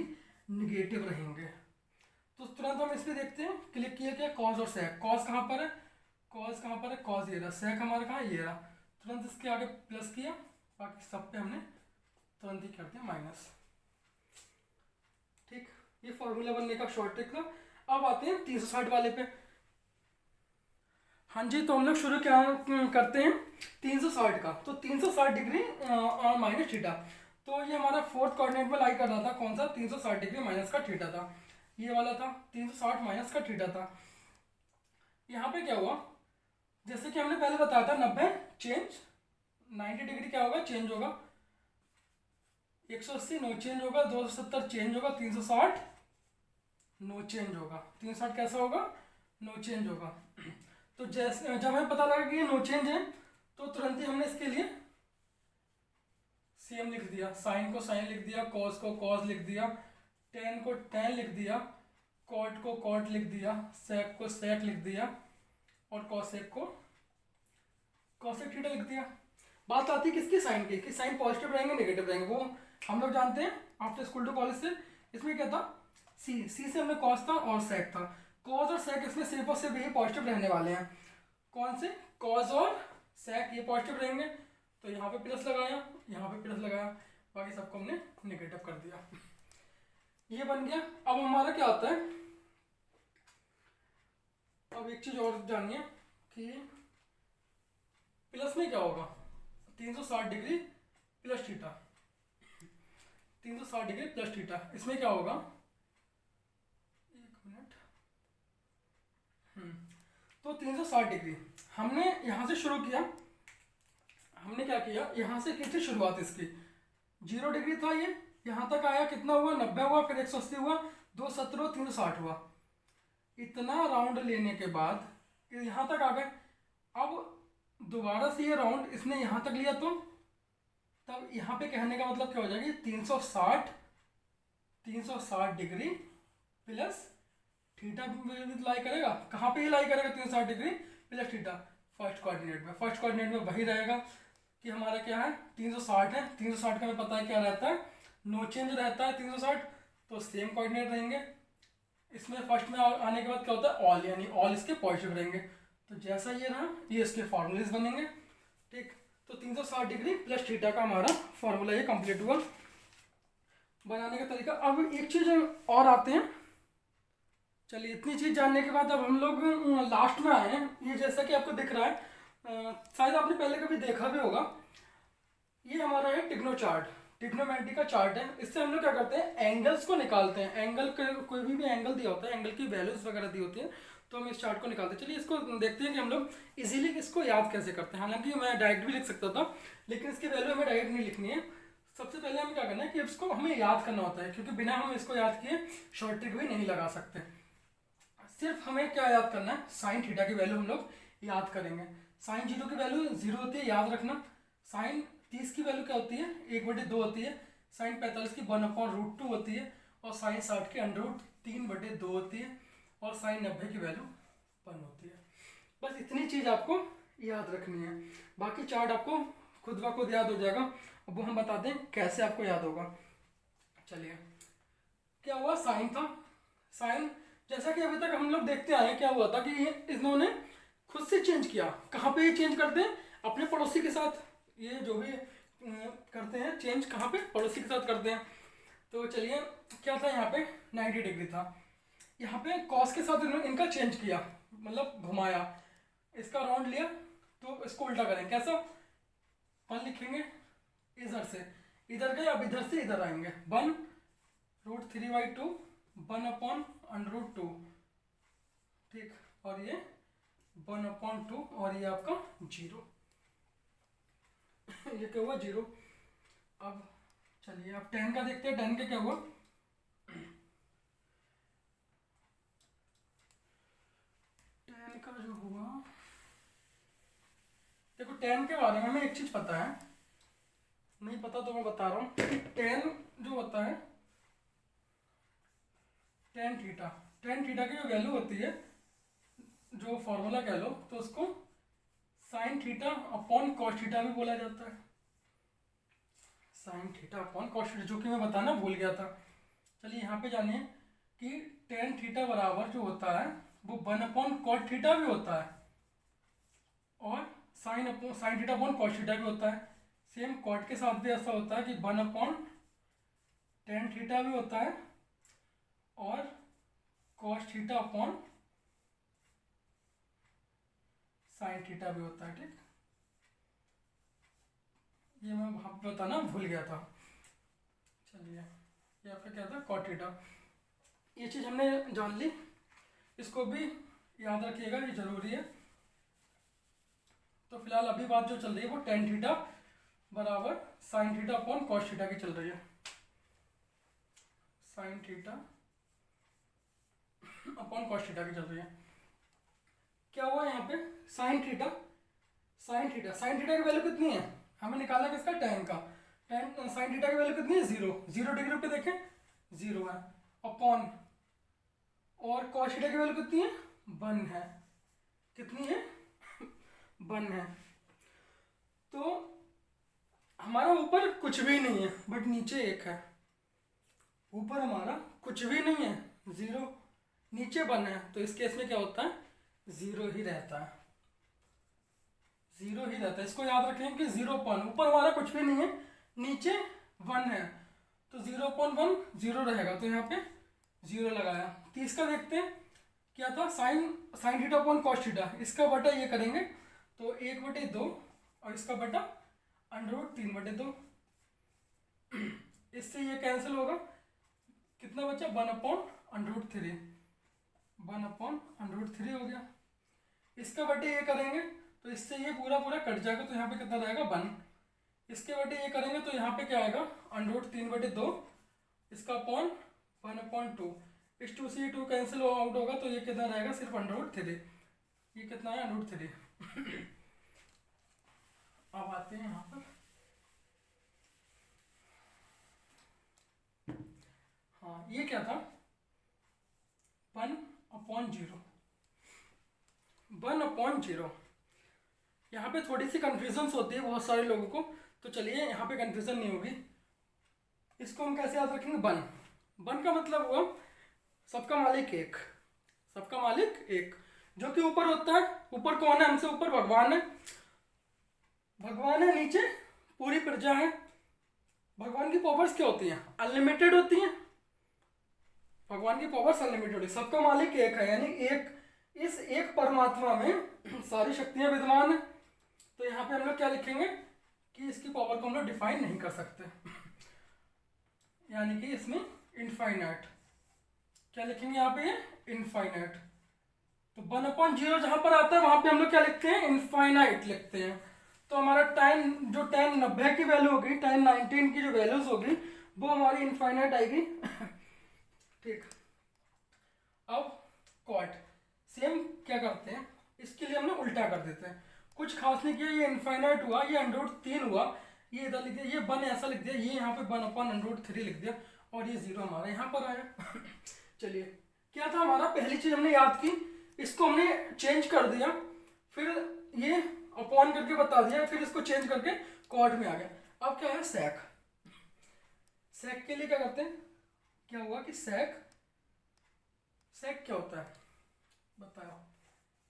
निगेटिव रहेंगे। तो तुरंत हम इसमें देखते हैं, क्लिक किया क्या, कॉस और सेक। कॉस कहाँ पर है, कॉस कहाँ पर है, कॉस ये रहा, सेक हमारा कहाँ, ये रहा। तुरंत इसके आगे प्लस किया, बाकी सब पे हमने तुरंत ही कर दिया माइनस। ठीक, ये फॉर्मूला बनने का शॉर्ट ट्रिक था। अब आते हैं 360 वाले पे। हाँ जी, तो हम लोग शुरू क्या करते हैं 360 का। तो 360 डिग्री माइनस थीटा, तो ये हमारा फोर्थ कोऑर्डिनेट में लाई कर रहा था, कौन सा, 360 डिग्री माइनस का थीटा था, ये वाला था 360 माइनस का थीटा था। यहाँ पे क्या हुआ, जैसे कि हमने पहले बताया था, 90 चेंज, 90 डिग्री क्या होगा, चेंज होगा, 180 नो चेंज होगा, 270 चेंज होगा, 360 नो चेंज होगा। 360 कैसा होगा, नो चेंज होगा। तो जैसे जब हमें पता लगा कि ये नो चेंज है, तो तुरंत ही हमने इसके लिए सेम लिख दिया, साइन को साइन लिख दिया, कॉस को कॉस लिख दिया, टेन को टेन लिख दिया, कॉट को कॉट लिख दिया, सेक को सेक लिख दिया, और कॉसेक को कॉसेक थीटा लिख दिया। बात आती है किसकी, साइन की, कि साइन पॉजिटिव रहेंगे निगेटिव रहेंगे, वो हम लोग जानते हैं आफ्टर स्कूल टू कॉलेज से। इसमें क्या था, सी से हमें कॉस था और सेक था। कॉस और सेक इसमें सिर्फ और सिर्फ यही पॉजिटिव रहने वाले हैं। कौन से, कॉस और सेक ये पॉजिटिव रहेंगे, तो यहाँ पे प्लस लगाया, यहाँ पे प्लस लगाया, बाकी सबको हमने निगेटिव कर दिया। ये बन गया। अब हमारा क्या आता है, अब एक चीज और जानिए कि प्लस में क्या होगा, 360 degree plus theta, 360 degree plus theta, इसमें क्या होगा, एक मिनट। तो 360 डिग्री हमने यहाँ से शुरू किया, हमने क्या किया, यहाँ से की थी शुरुआत इसकी, 0 डिग्री था ये, यहाँ तक आया, कितना हुआ, 90 हुआ, फिर 180 हुआ, 270 360 हुआ। इतना राउंड लेने के बाद यहाँ तक आ गए। अब दोबारा से ये राउंड इसने यहाँ तक लिया, तो तब यहाँ पे कहने का मतलब क्या हो जाएगी, 360 डिग्री प्लस थीटा लाई करेगा। कहाँ पे ये लाई करेगा, 360 degree plus theta, first coordinate में वही रहेगा कि हमारा क्या है 360 है, 360 का हमें पता है क्या रहता है, नो चेंज रहता है 360, तो सेम कोऑर्डिनेट रहेंगे। इसमें फर्स्ट में आने के बाद क्या होता है ऑल, यानी ऑल इसके पॉजिटिव रहेंगे। तो जैसा ये रहा ये इसके फॉर्मूलेज बनेंगे, ठीक। तो 360 डिग्री प्लस थीटा का हमारा फॉर्मूला ये कंप्लीट हुआ बनाने का तरीका। अब एक चीज़ और आते हैं, चलिए इतनी चीज़ जानने के बाद अब हम लोग लास्ट में आए हैं। ये जैसा कि आपको दिख रहा है, शायद आपने पहले कभी देखा भी होगा, ये हमारा है टिग्नो चार्ट, ट्रिग्नोमेट्री का चार्ट है। इससे हम लोग क्या करते हैं एंगल्स को निकालते हैं, एंगल कोई भी एंगल दिया होता है, एंगल की वैल्यूज वगैरह दी होती है, तो हम इस चार्ट को निकालते हैं। चलिए इसको देखते हैं कि हम लोग इजीली इसको याद कैसे करते हैं। हालांकि मैं डायरेक्ट भी लिख सकता था, लेकिन इसकी वैल्यू हमें डायरेक्ट नहीं लिखनी है। सबसे पहले हमें क्या करना है कि इसको हमें याद करना होता है, क्योंकि बिना हम इसको याद किए शॉर्ट ट्रिक भी नहीं लगा सकते। सिर्फ हमें क्या याद करना है, साइन थीटा की वैल्यू हम लोग याद करेंगे। साइन 0 की वैल्यू 0 होती है, याद रखना। साइन 30 की वैल्यू क्या होती है, 1/2 होती है। साइन 45 की 1/√2 होती है। और साइन 60 की √3/2 होती है। और साइन 90 की वैल्यू 1 होती है। बस इतनी चीज़ आपको याद रखनी है, बाकी चार्ट आपको खुद ब खुद याद हो जाएगा। अब वो हम बता दें कैसे आपको याद होगा। चलिए क्या हुआ, साइन था, साइन जैसा कि अभी तक हम लोग देखते आए हैं क्या हुआ था कि इन्होंने खुद से चेंज किया। कहाँ पे चेंज करते हैं, अपने पड़ोसी के साथ। ये जो भी करते हैं चेंज कहाँ पे, पड़ोसी के साथ करते हैं। तो चलिए क्या था, यहाँ पे 90 डिग्री था, यहाँ पे कॉस के साथ इन्होंने इनका चेंज किया, मतलब घुमाया, इसका राउंड लिया। तो इसको उल्टा करें, कैसा, 1 लिखेंगे इधर से इधर गए, अब इधर से इधर आएंगे, 1√3/2 1/√2, ठीक। और ये 1/2 और ये आपका 0 ये क्या हुआ 0। अब चलिए अब 10 का देखते हैं, 10 का क्या हुआ। 10 का जो हुआ, देखो 10 के बारे में हमें एक चीज पता है, नहीं पता तो मैं बता रहा हूँ कि 10 जो होता है tan थीटा, tan थीटा की जो वैल्यू होती है, जो फॉर्मूला कह लो, तो उसको sine theta upon cos theta भी बोला जाता है। Sine theta upon cos theta, जो कि मैं बताना भूल गया था। चलिए यहाँ पे जानिए कि tan थीटा बराबर जो होता है वो 1/cot थीटा भी होता है, और sine theta upon cos theta भी होता है। सेम कॉट के साथ भी ऐसा होता है कि 1/tan थीटा भी होता है, और cos theta upon sine theta भी होता है, ठीक। ये मैं वहाँ पे बताना भूल गया था। चलिए ये आपका क्या था, कॉट थीटा। ये चीज़ हमने जान ली, इसको भी याद रखिएगा, ये जरूरी है। तो फिलहाल अभी बात जो चल रही है वो tan थीटा बराबर sine theta upon cos theta की चल रही है। Sine theta upon cos theta की चल रही है। क्या हुआ यहाँ पे, साइन थीटा की वैल्यू कितनी है, हमें निकालना किसका, tan का। साइन थीटा की वैल्यू कितनी है, 0 डिग्री पे देखें 0 है, अपॉन, और कॉस थीटा की वैल्यू कितनी है, 1 है, कितनी है 1 है। तो हमारा ऊपर कुछ भी नहीं है, बट नीचे 1 है। ऊपर हमारा कुछ भी नहीं है 0, नीचे 1 है, तो इस केस में क्या होता है 0 ही रहता है, 0 ही रहता है। इसको याद रखें कि 0 ऊपर हमारा कुछ भी नहीं है, नीचे 1 है, तो 0/1 0 रहेगा, तो यहाँ पे 0 लगाया। 30 का देखते हैं क्या था, sine theta upon cos theta, इसका बटा ये करेंगे तो 1/2, और इसका बटा √3/2। इससे ये कैंसिल होगा, कितना बचा 1/√3, 1/√3 हो गया। इसका बटे ये करेंगे तो इससे ये पूरा कट जाएगा, तो यहाँ पे कितना रहेगा 1। इसके बटे ये करेंगे तो यहाँ पे क्या आएगा √3/2, इसका अपॉन 1/2, इस 2 से ये 2 कैंसिल आउट होगा, तो ये कितना रहेगा सिर्फ √3, ये कितना है √3। अब आते हैं यहाँ पर, हाँ ये क्या था 1/0, 1/0। यहाँ पे थोड़ी सी कन्फ्यूजन होती है बहुत सारे लोगों को, तो चलिए यहाँ पे कन्फ्यूजन नहीं होगी। इसको हम कैसे याद रखेंगे, वन। वन का मतलब हुआ सबका मालिक एक, सबका मालिक एक, जो कि ऊपर होता है। ऊपर कौन है, हमसे ऊपर भगवान है, भगवान है, नीचे पूरी प्रजा है। भगवान की पावर्स क्या होती हैं, अनलिमिटेड होती हैं। भगवान की पावर्स अनलिमिटेड होती है। सबका मालिक एक है, यानी एक, इस एक परमात्मा में सारी शक्तियां विद्यमान है। तो यहाँ पे हम लोग क्या लिखेंगे कि इसकी पावर को हम लोग डिफाइन नहीं कर सकते, यानी कि इसमें इनफाइनाइट, क्या लिखेंगे यहाँ पे, इनफाइनाइट। तो 1/0 जहां पर आता है वहां पे हम लोग क्या लिखते हैं, इनफाइनाइट लिखते हैं। तो हमारा टाइम जो 1090 की वैल्यू होगी, 1019 की जो वैल्यूज होगी वो हमारी इनफाइनाइट आएगी। ठीक, अब क्वाट सेम क्या करते हैं, इसके लिए हम लोग उल्टा कर देते हैं। कुछ खास नहीं किया, ये इनफाइनाइट हुआ, ये √3 हुआ, ये इधर लिख दिया, ये 1 ऐसा लिख दिया, ये यहाँ पे 1/√3 लिख दिया, और ये 0 हमारा यहाँ पर आया। चलिए, क्या था हमारा, पहली चीज हमने याद की, इसको हमने चेंज कर दिया, फिर ये अपॉन करके बता दिया, फिर इसको चेंज करके क्वाट में आ गया। अब क्या है, सेक। सेक के लिए क्या करते हैं, क्या हुआ कि सेक, सेक क्या होता है बताओ।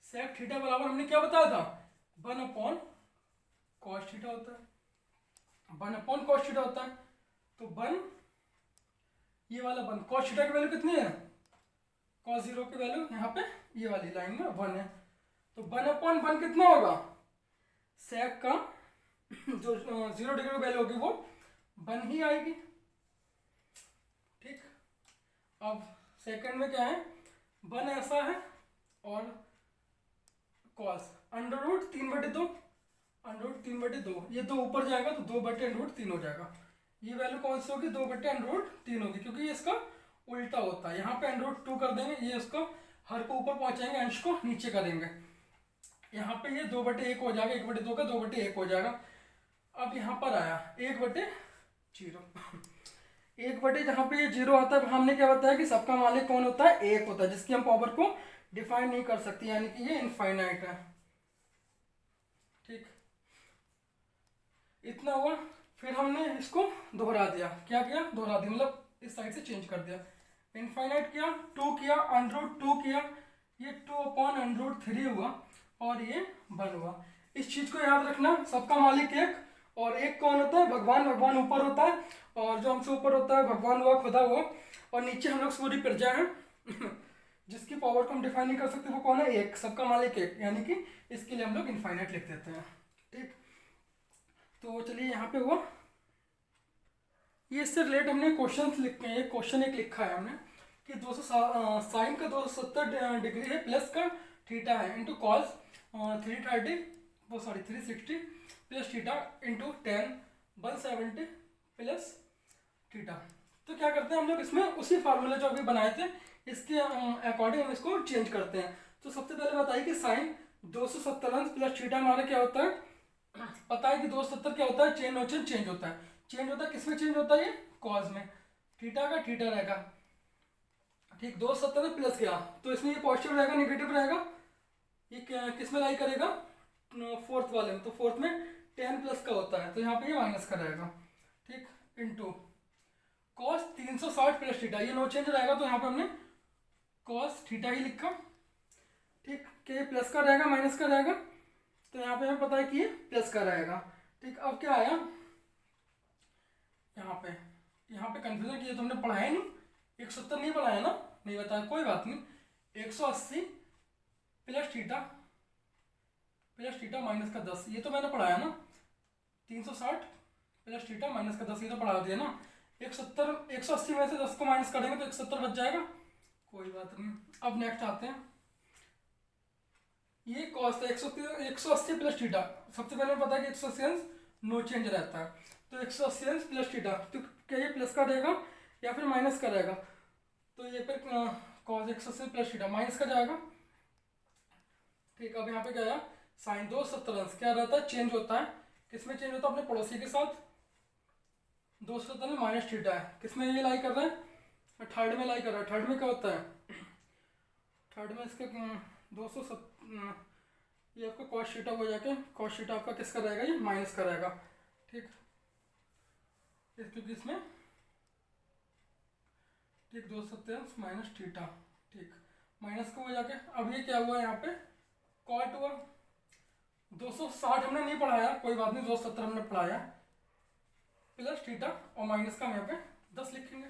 सेक थीटा बराबर हमने क्या बताया था, 1/cos थीटा होता है, 1/cos थीटा होता है। तो 1, ये वाला 1, cos थीटा की वैल्यू कितनी है, cos 0 की वैल्यू यहाँ पे ये वाली लाइन में 1 है। तो 1/1 कितना होगा, सेक का जो 0 डिग्री वैल्यू होगी वो 1 ही आएगी। ठीक, अब सेकंड में क्या है, 1 ऐसा है, और cos √3/2, √3/2, ये 2 ऊपर जाएगा तो 2/√3 हो जाएगा। ये वैल्यू कौन सी होगी, 2/√3 होगी, क्योंकि ये इसका उल्टा होता है। यहाँ पे √2 कर देंगे, ये उसको हर को ऊपर पहुंचाएंगे, अंश को नीचे करेंगे। यहाँ पे ये 2/1 हो जाएगा, 1/2 का 2/1 हो जाएगा। अब यहाँ पर आया 1/0, 1/ जहाँ पे ये 0 आता है, हमने क्या बताया कि सबका मालिक कौन होता है, एक होता है, जिसकी हम पावर को डिफाइन नहीं कर सकते, यानी कि ये इनफाइनाइट है। ठीक, इतना हुआ। फिर हमने इसको दोहरा दिया, क्या किया, दोहरा दिया, मतलब इस साइड से चेंज कर दिया। इनफाइनाइट किया, 2 किया, √2 किया, ये 2/√3 हुआ, और ये 1 हुआ। इस चीज को याद रखना, सबका मालिक एक, और एक कौन होता है, भगवान। भगवान ऊपर होता है, और जो हमसे ऊपर होता है भगवान हुआ, खुदा हुआ, और नीचे हम लोग पूरी प्रजा है। जिसकी पावर को हम डिफाइन नहीं कर सकते, वो कौन है, एक, सबका मालिक एक, यानी कि इसके लिए हम लोग इनफाइनाइट लिख देते हैं। ठीक, तो चलिए यहाँ पे हुआ, ये इससे रिलेट हमने क्वेश्चन लिखे हैं। क्वेश्चन एक लिखा है हमने कि 200 साइन का 270 डिग्री है, प्लस का थीटा है, into cos 360 plus theta into 10 170 plus theta. तो क्या करते हैं हम लोग, इसमें उसी फार्मूला जो अभी बनाए थे इसके अकॉर्डिंग हम इसको चेंज करते हैं। तो सबसे पहले बताइए कि साइन 270 प्लस थीटा हमारा क्या होता है, पता है कि 270 क्या होता है, चेंज और चेंज होता है। चेंज होता है किसमें, चेंज होता है ये कॉस में, थीटा का थीटा रहेगा। ठीक, 270 प्लस गया तो इसमें ये पॉजिटिव रहेगा, निगेटिव रहेगा, ये किस में लाई करेगा, फोर्थ वाले में। तो फोर्थ में 10 प्लस का होता है, तो यहाँ पे ये माइनस का रहेगा। ठीक, इंटू कॉस 360 प्लस थीटा, ये नो चेंज रहेगा, तो यहाँ पे हमने कॉस थीटा ही लिखा। ठीक, क्या ये प्लस का रहेगा माइनस का रहेगा, तो यहाँ पे हमें पता है कि ये प्लस का रहेगा। ठीक, अब क्या आया यहाँ पे कंफ्यूजन किया, तुमने पढ़ाया नहीं, 170 नहीं पढ़ाया ना, नहीं बताया, कोई बात नहीं। 180 प्लस थीटा माइनस का 10, ये तो मैंने पढ़ाया ना। 360 प्लस थीटा माइनस का 10, ये तो पढ़ा दिया ना। 180 में से 10 को माइनस करेंगे तो 170 बच जाएगा, कोई बात नहीं। अब नेक्स्ट आते हैं, ये कॉस था 180 प्लस थीटा। सबसे पहले पता है कि 180 नो चेंज रहता है, तो 180 प्लस थीटा, तो क्या ये प्लस का रहेगा या फिर माइनस का रहेगा, तो ये फिर कॉस 180 प्लस थीटा माइनस का जाएगा। ठीक, अब यहाँ पे क्या आया, साइन 270 क्या रहता है, चेंज होता है, किसमें चेंज होता है, अपने पड़ोसी के साथ। 270 में माइनस थीटा है, किसमें ये लाई कर रहा है, थर्ड में लाई कर रहा है। थर्ड में क्या होता है, थर्ड में इसके 270 ये आपका कॉस थीटा हो जाके कॉस थीटा आपका किसका रहेगा, ये माइनस का रहेगा। ठीक, क्योंकि इसमें ठीक 2 माइनस थीटा, ठीक माइनस का हो जाके अब ये क्या हुआ यहाँ पे कॉट हुआ। 260 हमने नहीं पढ़ाया, कोई बात नहीं, 270 हमने पढ़ाया, प्लस थीटा और माइनस का हम यहाँ पे 10 लिखेंगे।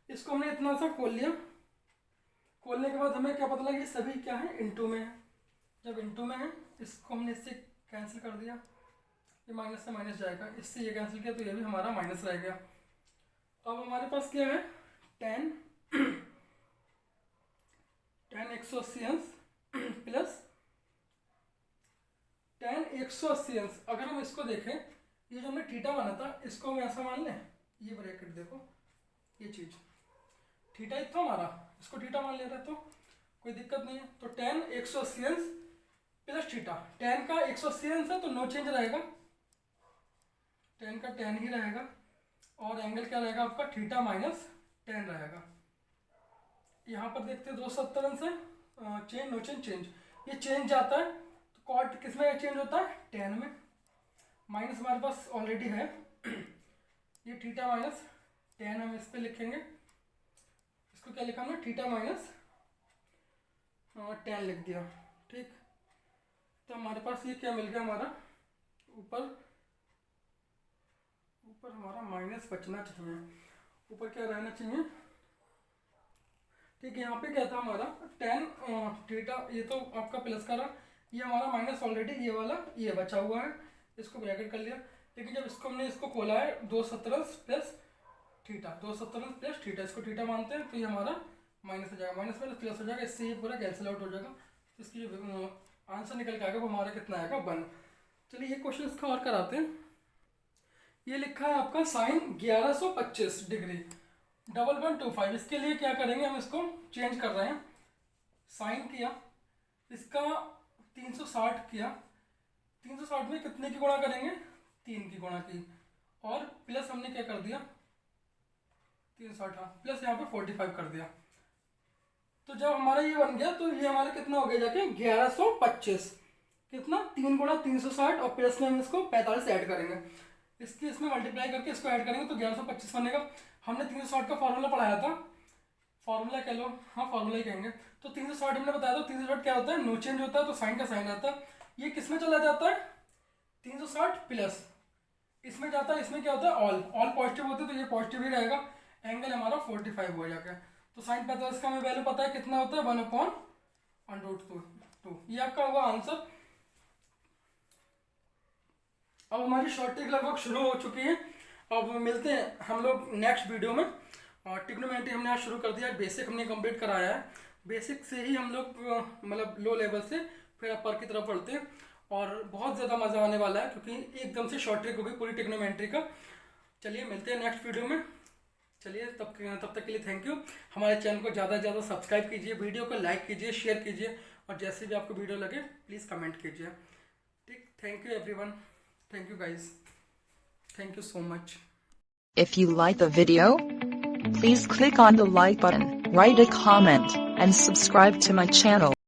इसको हमने इतना सा खोल लिया, खोलने के बाद हमें क्या पता लगा ये सभी क्या है, इनटू में है। जब इनटू में है इसको हमने इससे कैंसिल कर दिया, ये माइनस से माइनस जाएगा, इससे ये कैंसिल किया तो ये भी हमारा माइनस रह गया। अब हमारे पास क्या है, tan 180 प्लस tan 180। अगर हम इसको देखें, ये जो हमने थीटा माना था इसको हम ऐसा मान लें, ये ब्रैकेट देखो, ये चीज थीटा इतना हमारा, इसको थीटा मान ले रहे तो कोई दिक्कत नहीं है। तो tan 180 प्लस थीटा, tan का 180 है तो नो चेंज रहेगा, tan का tan ही रहेगा, और एंगल क्या रहेगा आपका, थीटा माइनस tan रहेगा। यहाँ पर देखते हैं 270 से चेंज, नो चेंज, चेंज, ये चेंज जाता है तो कॉट किस में चेंज होता है, tan में। माइनस हमारे पास ऑलरेडी है, ये थीटा माइनस tan हम इस पे लिखेंगे, इसको क्या लिखा हमने, थीटा माइनस tan लिख दिया। ठीक, तो हमारे पास ये क्या मिल गया, हमारा ऊपर हमारा माइनस बचना चाहिए, ऊपर क्या रहना चाहिए। ठीक है, यहाँ पे क्या था हमारा tan थीटा, ये तो आपका प्लस का रहा, ये हमारा माइनस ऑलरेडी, ये वाला ये बचा हुआ है, इसको ब्रैकेट कर लिया। लेकिन जब इसको हमने इसको खोला है 270 प्लस थीटा, 270 प्लस थीटा, इसको थीटा मानते हैं तो ये हमारा माइनस हो जाएगा, माइनस में प्लस हो जाएगा, इससे ये पूरा कैंसिल आउट हो जाएगा। तो इसकी जो आंसर निकल के आएगा वो हमारा कितना आएगा, 1। चलिए ये क्वेश्चन इसका और कराते हैं। ये लिखा है आपका साइन 1125 डिग्री 1125। इसके लिए क्या करेंगे, हम इसको चेंज कर रहे हैं, साइन किया, इसका 360 किया, 360 में कितने की गुणा करेंगे, 3 की गुणा की, और प्लस हमने क्या कर दिया, 360 प्लस यहाँ पे 45 कर दिया। तो जब हमारा ये बन गया तो ये हमारा कितना हो गया जाके 1125, कितना 3 गुणा 360 और प्लस में हम इसको 45 ऐड करेंगे, इसके इसमें मल्टीप्लाई करके इसको ऐड करेंगे तो 1125 बनेगा। हमने 360 का फॉर्मूला पढ़ाया था, फॉर्मूला कह लो, हाँ फॉर्मूला ही कहेंगे। तो 360 हमने बताया था, 360 क्या होता है, नो चेंज होता है, तो साइन का साइन आता है, ये किस में चला जाता है, 360 प्लस इसमें जाता है, इसमें क्या होता है, ऑल पॉजिटिव होते हैं तो ये पॉजिटिव ही रहेगा, एंगल हमारा 45 हो जाएगा। तो साइन 45 का हमें वैल्यू पता है कितना होता है, 1/√2। ये आपका होगा आंसर। अब हमारी शॉर्ट ट्रिक लगभग शुरू हो चुकी है, अब मिलते हैं हम लोग नेक्स्ट वीडियो में। और ट्रिग्नोमेट्री हमने आज शुरू कर दिया, बेसिक हमने कंप्लीट कराया है, बेसिक से ही हम लोग मतलब लो लेवल से फिर अपर की तरफ बढ़ते हैं, और बहुत ज़्यादा मज़ा आने वाला है क्योंकि एकदम से शॉर्ट ट्रिक होगी पूरी ट्रिग्नोमेट्री का। चलिए मिलते हैं नेक्स्ट वीडियो में, चलिए तब तक के लिए थैंक यू। हमारे चैनल को ज़्यादा से ज़्यादा सब्सक्राइब कीजिए, वीडियो को लाइक कीजिए, शेयर कीजिए, और जैसे भी आपको वीडियो लगे प्लीज़ कमेंट कीजिए। ठीक, thank you everyone, thank you guys, thank you so much. If you like the video, please click on the like button, write a comment, and subscribe to my channel.